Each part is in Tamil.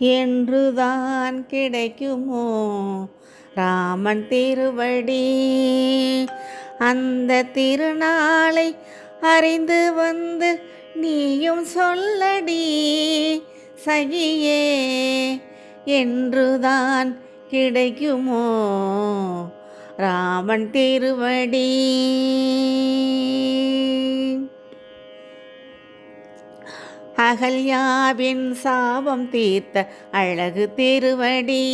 என்றுதான் கிடைக்குமோ ராமன் திருவடி? அந்த திருநாளை அறிந்து வந்து நீயும் சொல்லடி சகியே, என்றுதான் கிடைக்குமோ ராமன் திருவடி? அகல்யாவின் சாபம் தீர்த்த அழகு திருவடி,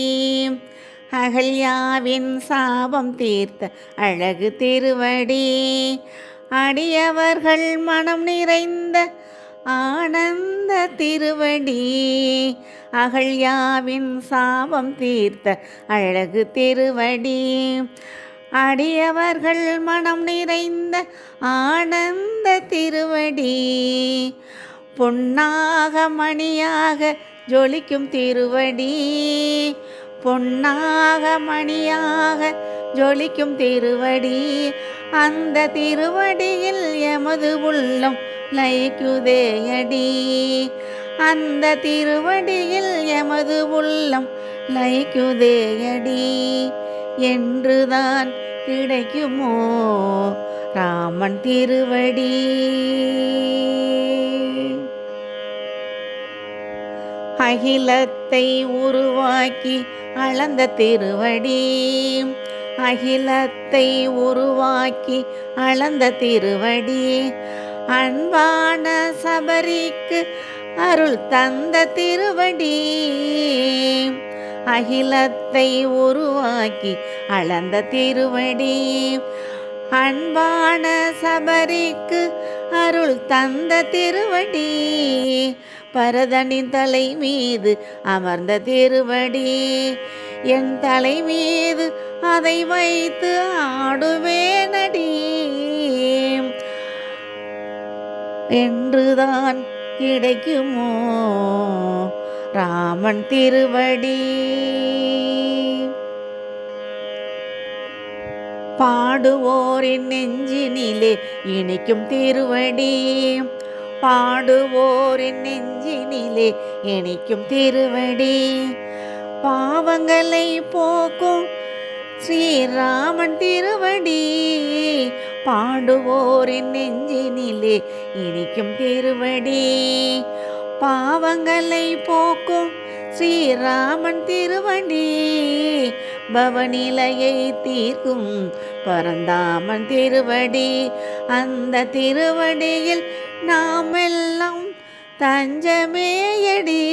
அகல்யாவின் சாபம் தீர்த்த அழகு திருவடி, அடியவர்கள் மனம் நிறைந்த ஆனந்த திருவடி, அகல்யாவின் சாபம் தீர்த்த அழகு திருவடி, அடியவர்கள் மனம் நிறைந்த ஆனந்த திருவடி, பொன்னாக மணியாக ஜொலிக்கும் திருவடி, பொன்னாக மணியாக ஜொலிக்கும் திருவடி, அந்த திருவடியில் எமது உள்ளம் லயிக்குதேயடி, அந்த திருவடியில் எமது உள்ளம் லயிக்குதேயடி, என்றுதான் கிடைக்குமோ ராமன் திருவடி? அகிலத்தை உருவாக்கி அளந்த திருவடி, அகிலத்தை உருவாக்கி அளந்த திருவடி, அன்பான சபரிக்கு அருள் தந்த திருவடி, அகிலத்தை உருவாக்கி அளந்த திருவடி, அன்பான சபரிக்கு அருள் தந்த திருவடி, பரதனின் தலை மீது அமர்ந்த திருவடி, என் தலை மீது அதை வைத்து ஆடுவேனடி, என்றுதான் கிடைக்குமோ ராமன் திருவடி? பாடுவோரின் நெஞ்சினிலே இனிக்கும் திருவடி, பாடுவோரின் நெஞ்சினிலே இனிக்கும் திருவடி, பாவங்களை போக்கும் ஸ்ரீராமன் திருவடி, பாடுவோரின் நெஞ்சினிலே இனிக்கும் திருவடி, பாவங்களை போக்கும் ஸ்ரீராமன் திருவடி, பவநிலையை தீர்க்கும் பரந்தாமன் திருவடி, அந்த திருவடியில் நாம் எல்லாம் தஞ்சமேயடி.